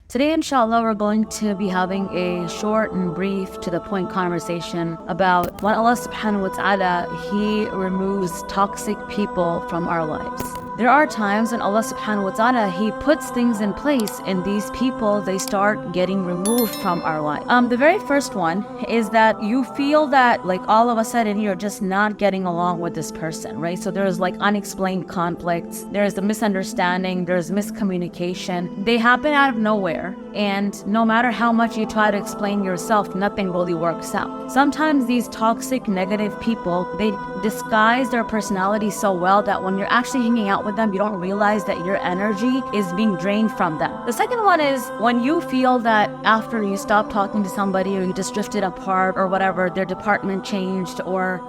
Today, inshallah, we're going to be having a short and brief to the point conversation about when Allah subhanahu wa ta'ala, He removes toxic people from our lives. There are times when Allah subhanahu wa ta'ala, He puts things in place and these people, they start getting removed from our life. The very first one is that you feel that like all of a sudden you're just not getting along with this person, right? So there's like unexplained conflicts, there's the misunderstanding, there's miscommunication. They happen out of nowhere, and no matter how much you try to explain yourself, nothing really works out. Sometimes these toxic, negative people, they disguise their personality so well that when you're actually hanging out with them, you don't realize that your energy is being drained from them. The second one is when you feel that after you stop talking to somebody or you just drifted apart or whatever, their department changed or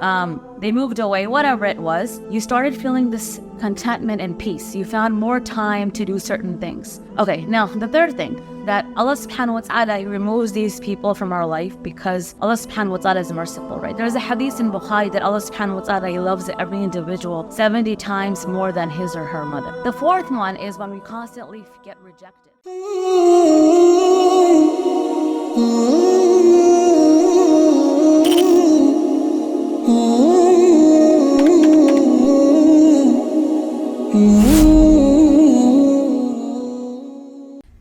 they moved away, whatever it was, you started feeling this contentment and peace. You found more time to do certain things. Okay, now the third thing, that Allah subhanahu wa ta'ala removes these people from our life because Allah subhanahu wa ta'ala is merciful, right? There's a hadith in Bukhari that Allah subhanahu wa ta'ala, He loves every individual 70 times more than his or her mother. The fourth one is when we constantly get rejected.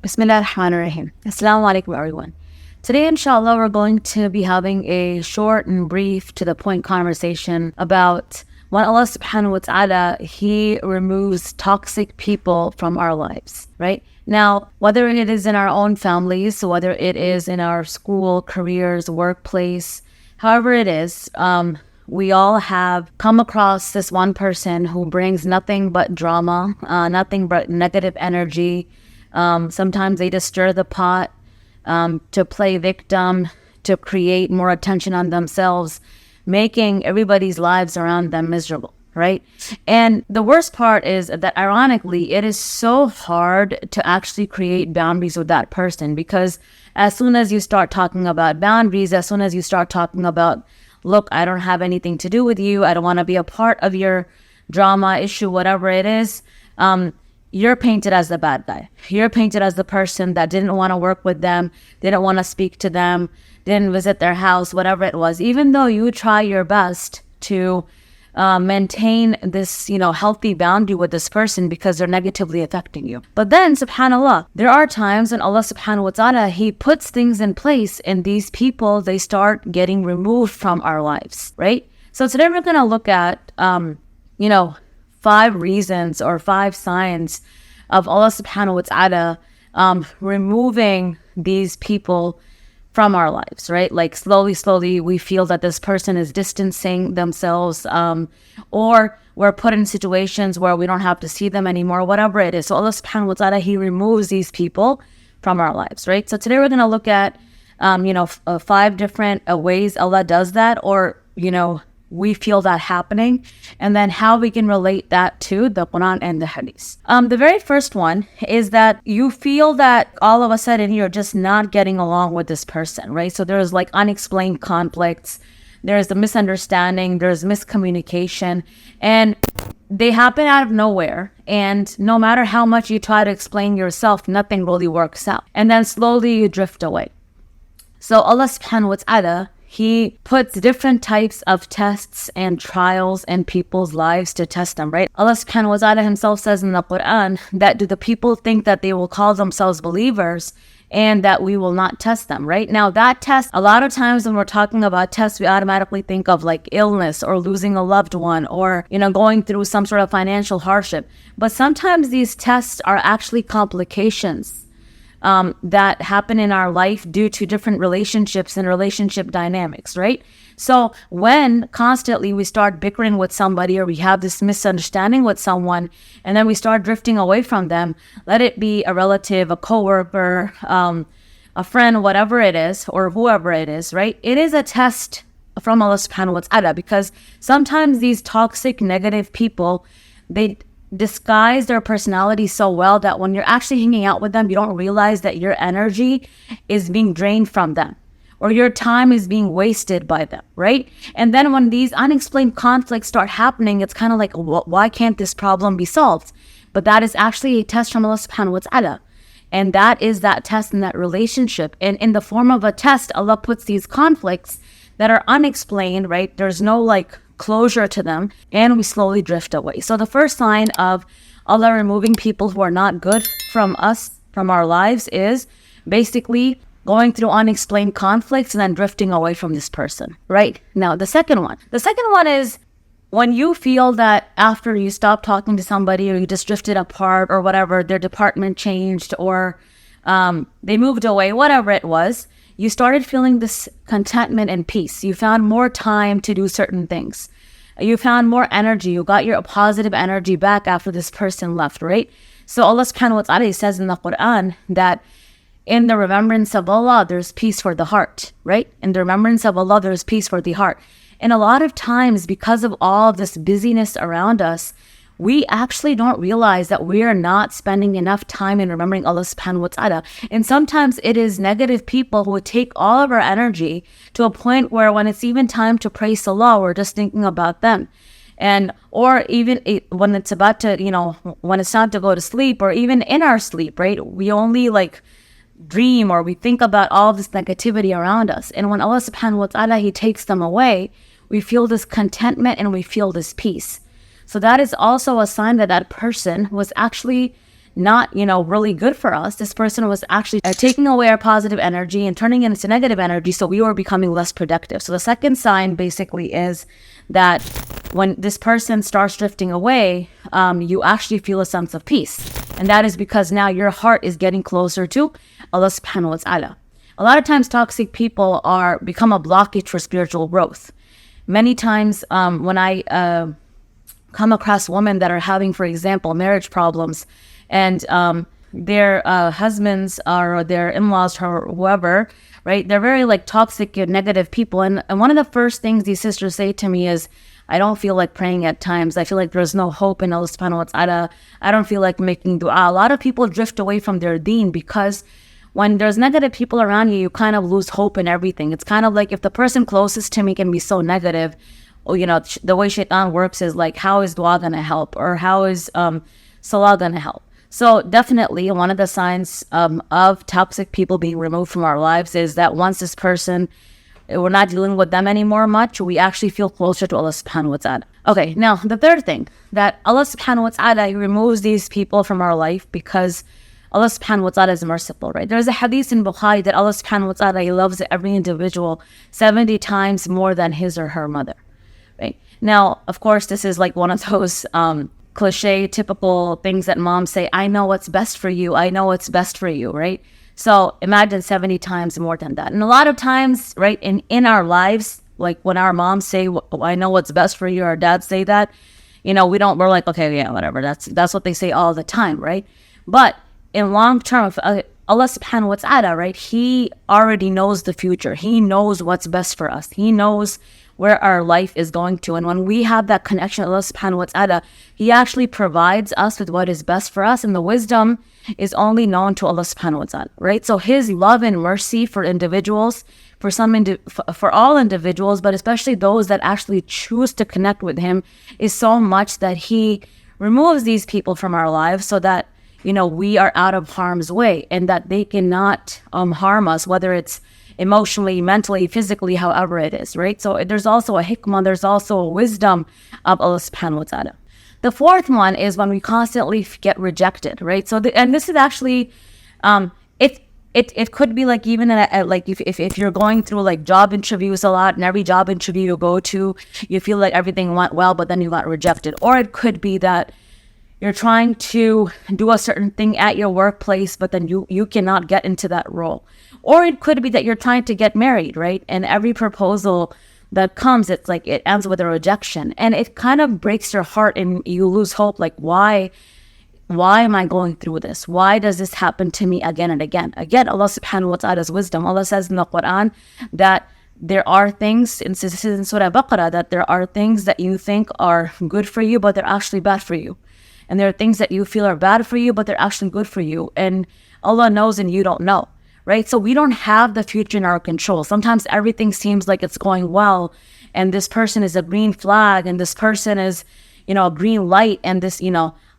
Bismillah ar-Rahman ar-Rahim. Assalamu alaikum everyone. Today, inshallah, we're going to be having a short and brief to the point conversation about when Allah subhanahu wa ta'ala, He removes toxic people from our lives, right? Now, whether it is in our own families, whether it is in our school, careers, workplace, however it is, we all have come across this one person who brings nothing but drama, nothing but negative energy. Sometimes they just stir the pot to play victim, to create more attention on themselves, making everybody's lives around them miserable, right? And the worst part is that ironically, it is so hard to actually create boundaries with that person, because as soon as you start talking about boundaries, as soon as you start talking about, look, I don't have anything to do with you, I don't want to be a part of your drama, issue, whatever it is, you're painted as the bad guy. You're painted as the person that didn't want to work with them, didn't want to speak to them, didn't visit their house, whatever it was, even though you try your best to maintain this, healthy boundary with this person because they're negatively affecting you. But then, subhanAllah, there are times when Allah subhanahu wa ta'ala, He puts things in place and these people, they start getting removed from our lives, right? So today we're going to look at, 5 reasons or 5 signs of Allah subhanahu wa ta'ala removing these people from our lives, right? Like slowly we feel that this person is distancing themselves, or we're put in situations where we don't have to see them anymore, whatever it is. So Allah subhanahu wa ta'ala, He removes these people from our lives, right? So today we're going to look at 5 different ways Allah does that, or we feel that happening, and then how we can relate that to the Quran and the Hadith. The very first one is that you feel that all of a sudden you're just not getting along with this person, right? So there's like unexplained conflicts, there's the misunderstanding, there's miscommunication, and they happen out of nowhere. And no matter how much you try to explain yourself, nothing really works out. And then slowly you drift away. So Allah subhanahu wa ta'ala, He puts different types of tests and trials in people's lives to test them, right? Allah subhanahu wa ta'ala Himself says in the Quran that do the people think that they will call themselves believers and that we will not test them, right? Now that test, a lot of times when we're talking about tests, we automatically think of like illness or losing a loved one or, going through some sort of financial hardship. But sometimes these tests are actually complications that happen in our life due to different relationships and relationship dynamics, right? So when constantly we start bickering with somebody or we have this misunderstanding with someone and then we start drifting away from them, let it be a relative, a coworker, a friend, whatever it is, or whoever it is, right? It is a test from Allah subhanahu wa ta'ala, because sometimes these toxic, negative people, they disguise their personality so well that when you're actually hanging out with them, you don't realize that your energy is being drained from them or your time is being wasted by them, right? And then when these unexplained conflicts start happening, it's kind of like, why can't this problem be solved? But that is actually a test from Allah subhanahu wa ta'ala. And that is that test in that relationship. And in the form of a test, Allah puts these conflicts that are unexplained, right? There's no like closure to them, and we slowly drift away. So the first sign of Allah removing people who are not good from us, from our lives, is basically going through unexplained conflicts and then drifting away from this person, right? Now, the second one is when you feel that after you stop talking to somebody or you just drifted apart or whatever, their department changed or they moved away, whatever it was, you started feeling this contentment and peace. You found more time to do certain things. You found more energy. You got your positive energy back after this person left, right? So Allah subhanahu wa ta'ala says in the Quran that in the remembrance of Allah, there's peace for the heart, right? In the remembrance of Allah, there's peace for the heart. And a lot of times, because of all of this busyness around us, we actually don't realize that we are not spending enough time in remembering Allah subhanahu wa ta'ala. And sometimes it is negative people who would take all of our energy to a point where when it's even time to pray salah, we're just thinking about them. And, or even when it's about to, when it's time to go to sleep, or even in our sleep, right? We only like dream or we think about all this negativity around us. And when Allah subhanahu wa ta'ala, He takes them away, we feel this contentment and we feel this peace. So that is also a sign that that person was actually not, really good for us. This person was actually taking away our positive energy and turning it into negative energy. So we were becoming less productive. So the second sign basically is that when this person starts drifting away, you actually feel a sense of peace. And that is because now your heart is getting closer to Allah subhanahu wa ta'ala. A lot of times toxic people become a blockage for spiritual growth. Many times when I come across women that are having, for example, marriage problems, and their husbands or their in-laws or whoever, right? They're very like toxic and negative people. And one of the first things these sisters say to me is, I don't feel like praying at times. I feel like there's no hope in Allah subhanahu wa ta'ala. I don't feel like making dua. A lot of people drift away from their deen because when there's negative people around you, you kind of lose hope in everything. It's kind of like if the person closest to me can be so negative, the way shaitan works is like, how is dua going to help? Or how is salah going to help? So definitely one of the signs of toxic people being removed from our lives is that once this person, we're not dealing with them anymore much, we actually feel closer to Allah subhanahu wa ta'ala. Okay, now the third thing, that Allah subhanahu wa ta'ala removes these people from our life because Allah subhanahu wa ta'ala is merciful, right? There's a hadith in Bukhari that Allah subhanahu wa ta'ala, He loves every individual 70 times more than his or her mother. Right. Now, of course, this is like one of those cliche, typical things that moms say, I know what's best for you. I know what's best for you, right? So imagine 70 times more than that. And a lot of times, right, in our lives, like when our moms say, I know what's best for you, our dads say that, we're like, okay, yeah, whatever. That's what they say all the time, right? But in long term, if Allah subhanahu wa ta'ala, right, He already knows the future. He knows what's best for us. He knows where our life is going to. And when we have that connection with Allah subhanahu wa ta'ala, He actually provides us with what is best for us. And the wisdom is only known to Allah subhanahu wa ta'ala, right? So His love and mercy for individuals, for all individuals, but especially those that actually choose to connect with Him, is so much that He removes these people from our lives so that, we are out of harm's way and that they cannot harm us, whether it's emotionally, mentally, physically, however it is, right? So there's also a hikmah, there's also a wisdom of Allah subhanahu wa ta'ala. The fourth one is when we constantly get rejected, right? So, and this is actually, it could be like even like if you're going through like job interviews a lot, and every job interview you go to, you feel like everything went well, but then you got rejected. Or it could be that you're trying to do a certain thing at your workplace, but then you cannot get into that role. Or it could be that you're trying to get married, right? And every proposal that comes, it's like it ends with a rejection. And it kind of breaks your heart and you lose hope. Like, why am I going through this? Why does this happen to me again and again? Again, Allah subhanahu wa ta'ala's wisdom. Allah says in the Quran that there are things, and this is in Surah Baqarah, that there are things that you think are good for you, but they're actually bad for you. And there are things that you feel are bad for you, but they're actually good for you. And Allah knows and you don't know, right? So we don't have the future in our control. Sometimes everything seems like it's going well, and this person is a green flag, and this person is, a green light, and this,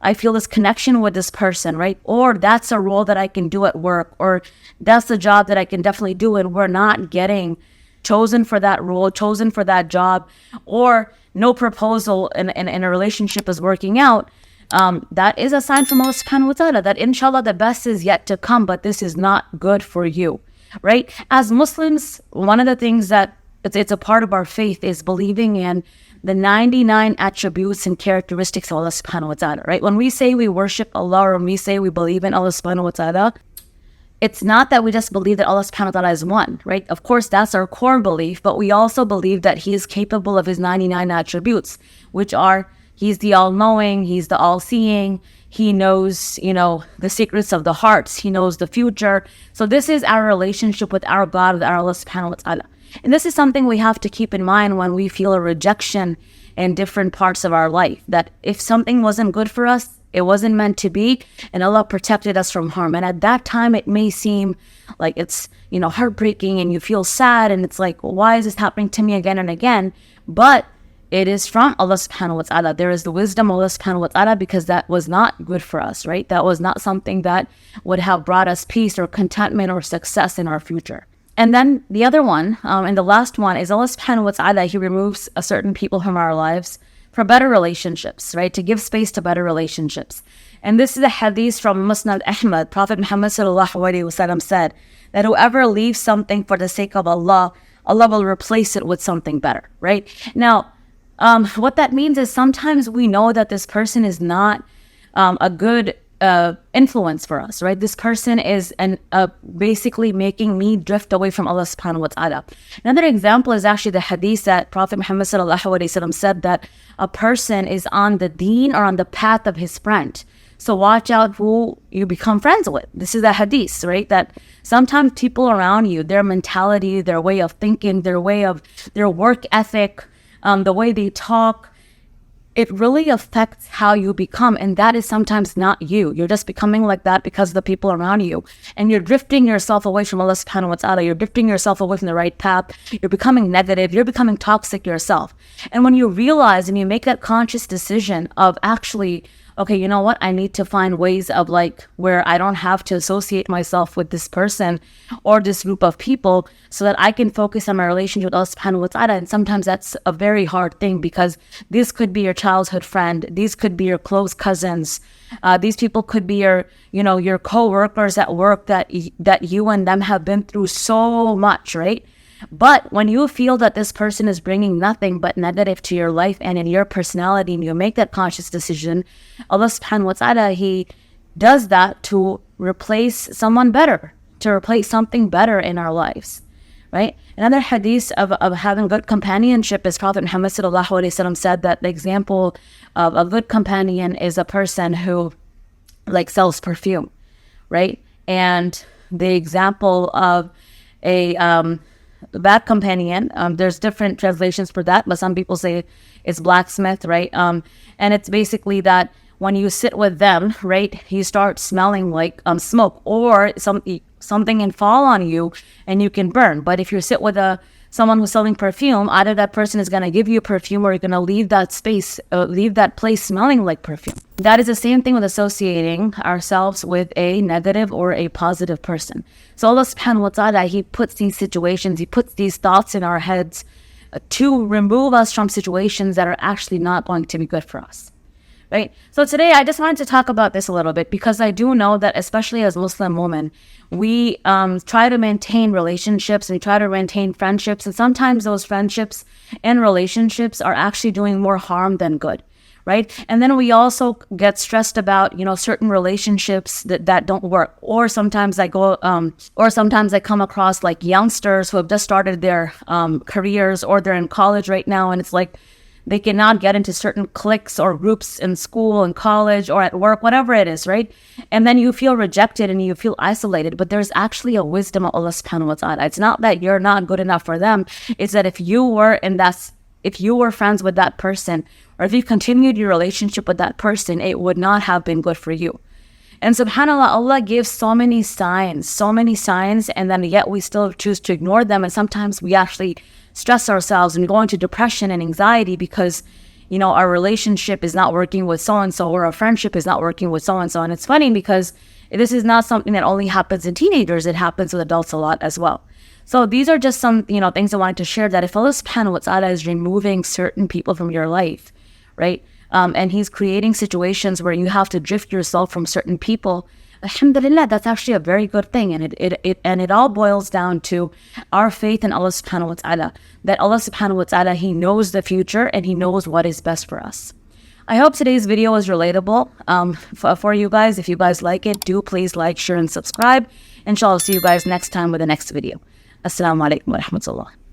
I feel this connection with this person, right? Or that's a role that I can do at work, or that's a job that I can definitely do, and we're not getting chosen for that role, chosen for that job, or no proposal in a relationship is working out, that is a sign from Allah subhanahu wa ta'ala that inshallah the best is yet to come, but this is not good for you, right? As Muslims, one of the things that it's a part of our faith is believing in the 99 attributes and characteristics of Allah subhanahu wa ta'ala, right? When we say we worship Allah, or when we say we believe in Allah subhanahu wa ta'ala, it's not that we just believe that Allah subhanahu wa ta'ala is one, right? Of course, that's our core belief, but we also believe that He is capable of His 99 attributes, which are He's the all-knowing, He's the all-seeing, He knows, the secrets of the hearts, He knows the future. So this is our relationship with our God, with our Allah subhanahu wa ta'ala. And this is something we have to keep in mind when we feel a rejection in different parts of our life, that if something wasn't good for us, it wasn't meant to be, and Allah protected us from harm. And at that time, it may seem like it's, heartbreaking, and you feel sad, and it's like, why is this happening to me again and again? But it is from Allah subhanahu wa ta'ala. There is the wisdom of Allah subhanahu wa ta'ala, because that was not good for us, right? That was not something that would have brought us peace or contentment or success in our future. And then the other one, and the last one, is Allah subhanahu wa ta'ala, He removes a certain people from our lives for better relationships, right? To give space to better relationships. And this is a hadith from Musnad Ahmad. Prophet Muhammad sallallahu alaihi wasallam said that whoever leaves something for the sake of Allah, Allah will replace it with something better, right? Now, what that means is sometimes we know that this person is not a good influence for us, right? This person is basically making me drift away from Allah subhanahu wa ta'ala. Another example is actually the hadith that Prophet Muhammad sallallahu alaihi wasallam said that a person is on the deen or on the path of his friend. So watch out who you become friends with. This is the hadith, right? That sometimes people around you, their mentality, their way of thinking, their work ethic, the way they talk, it really affects how you become. And that is sometimes not you. You're just becoming like that because of the people around you. And you're drifting yourself away from Allah subhanahu wa ta'ala. You're drifting yourself away from the right path. You're becoming negative. You're becoming toxic yourself. And when you realize and you make that conscious decision of actually, okay, you know what? I need to find ways of where I don't have to associate myself with this person or this group of people so that I can focus on my relationship with Allah subhanahu wa ta'ala. And sometimes that's a very hard thing, because this could be your childhood friend. These could be your close cousins. These people could be your co-workers at work that you and them have been through so much, right? But when you feel that this person is bringing nothing but negative to your life and in your personality, and you make that conscious decision, Allah subhanahu wa ta'ala, He does that to replace someone better, to replace something better in our lives, right? Another hadith of having good companionship is Prophet Muhammad sallallahu alaihi wasallam said that the example of a good companion is a person who sells perfume, right? And the example of a bad companion, there's different translations for that, but some people say it's blacksmith, right? And it's basically that when you sit with them, right, you start smelling like smoke, or something can fall on you and you can burn. But if you sit with someone who's selling perfume, either that person is going to give you perfume, or you're going to leave that place smelling like perfume. That is the same thing with associating ourselves with a negative or a positive person. So Allah subhanahu wa ta'ala, He puts these situations, He puts these thoughts in our heads to remove us from situations that are actually not going to be good for us, right? So today I just wanted to talk about this a little bit, because I do know that especially as Muslim women, we try to maintain relationships, and we try to maintain friendships, and sometimes those friendships and relationships are actually doing more harm than good, right? And then we also get stressed about, certain relationships that don't work. Or sometimes I come across youngsters who have just started their careers, or they're in college right now, and it's like they cannot get into certain cliques or groups in school and college or at work, whatever it is, right? And then you feel rejected and you feel isolated, but there's actually a wisdom of Allah subhanahu wa ta'ala. It's not that you're not good enough for them. It's that if you were friends with that person, or if you continued your relationship with that person, it would not have been good for you. And subhanAllah, Allah gives so many signs, and then yet we still choose to ignore them. And sometimes we actually stress ourselves and go into depression and anxiety because, our relationship is not working with so-and-so, or our friendship is not working with so-and-so. And it's funny because this is not something that only happens in teenagers. It happens with adults a lot as well. So these are just some, things I wanted to share, that if Allah subhanahu wa ta'ala is removing certain people from your life, right? And He's creating situations where you have to drift yourself from certain people, alhamdulillah, that's actually a very good thing. And it all boils down to our faith in Allah subhanahu wa ta'ala, that Allah subhanahu wa ta'ala, He knows the future and He knows what is best for us. I hope today's video was relatable for you guys. If you guys like it, do please like, share, and subscribe. Inshallah, I'll see you guys next time with the next video. Assalamu alaikum wa rahmatullah.